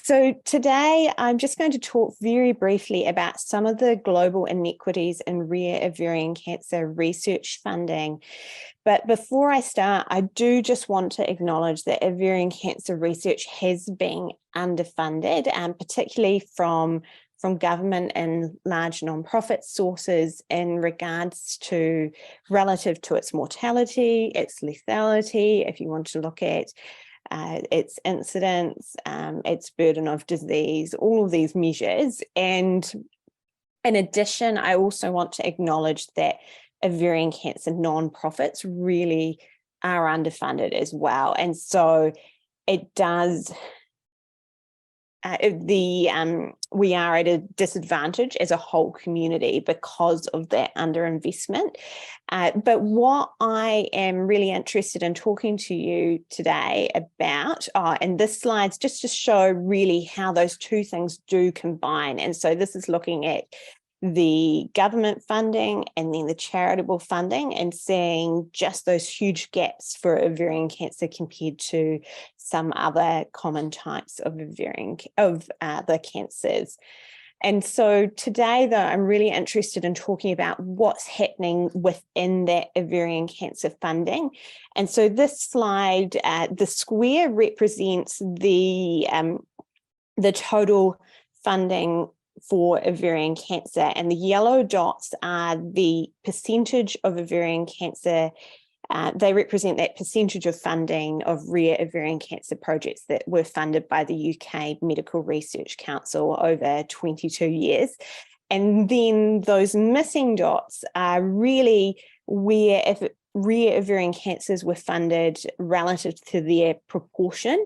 So today I'm just going to talk very briefly about some of the global inequities in rare ovarian cancer research funding. But before I start, I do just want to acknowledge that ovarian cancer research has been underfunded, particularly from government and large nonprofit sources in regards to relative to its mortality, its lethality, if you want to look at its incidence, its burden of disease, all of these measures. And in addition, I also want to acknowledge that ovarian cancer nonprofits really are underfunded as well. And so it does, we are at a disadvantage as a whole community because of that underinvestment. But what I am really interested in talking to you today about, and this slide's just to show really how those two things do combine. And so this is looking at the government funding and then the charitable funding and seeing just those huge gaps for ovarian cancer compared to some other common types of the cancers. And so today, though, I'm really interested in talking about what's happening within that ovarian cancer funding. And so this slide, the square represents the total funding for ovarian cancer, and the yellow dots are the percentage of ovarian cancer. They represent that percentage of funding of rare ovarian cancer projects that were funded by the UK Medical Research Council over 22 years. And then those missing dots are really where if rare ovarian cancers were funded relative to their proportion,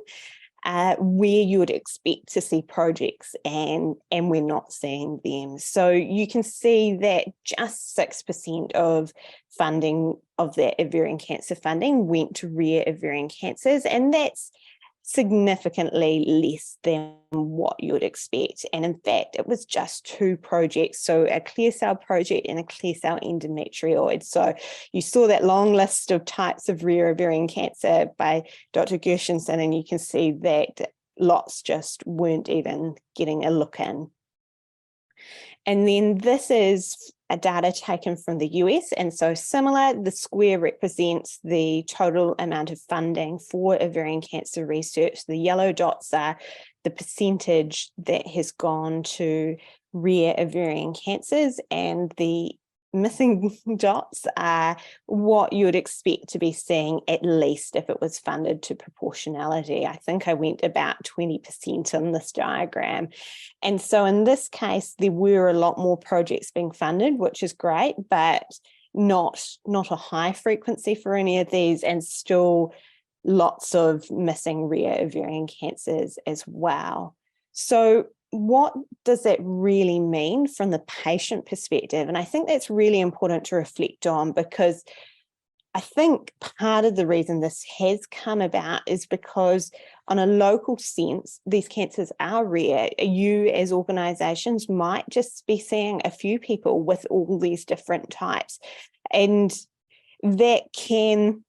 where you would expect to see projects and we're not seeing them. So you can see that just 6% of funding of that ovarian cancer funding went to rare ovarian cancers, and that's significantly less than what you would expect. And in fact, it was just 2 projects, so a clear cell project and a clear cell endometrioid. So you saw that long list of types of rare ovarian cancer by Dr. Gershenson, and you can see that lots just weren't even getting a look in. And then this is a data taken from the US. And so similar, the square represents the total amount of funding for ovarian cancer research. The yellow dots are the percentage that has gone to rare ovarian cancers, and the missing dots are what you would expect to be seeing, at least if it was funded to proportionality. I think I went about 20% in this diagram. And so in this case, there were a lot more projects being funded, which is great, but not a high frequency for any of these, and still lots of missing rare ovarian cancers as well. So what does that really mean from the patient perspective? And I think that's really important to reflect on, because I think part of the reason this has come about is because on a local sense, these cancers are rare. You as organisations might just be seeing a few people with all these different types, and that can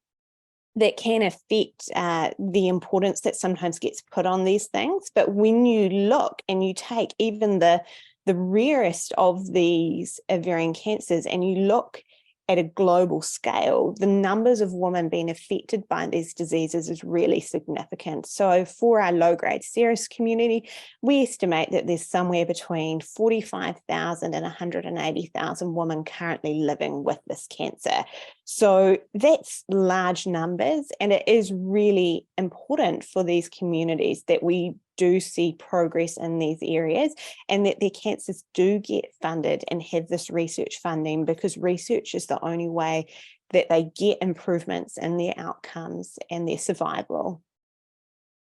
affect the importance that sometimes gets put on these things. But when you look and you take even the rarest of these ovarian cancers and you look at a global scale, the numbers of women being affected by these diseases is really significant. So for our low-grade serous community, we estimate that there's somewhere between 45,000 and 180,000 women currently living with this cancer. So that's large numbers, and it is really important for these communities that we do see progress in these areas, and that their cancers do get funded and have this research funding, because research is the only way that they get improvements in their outcomes and their survival.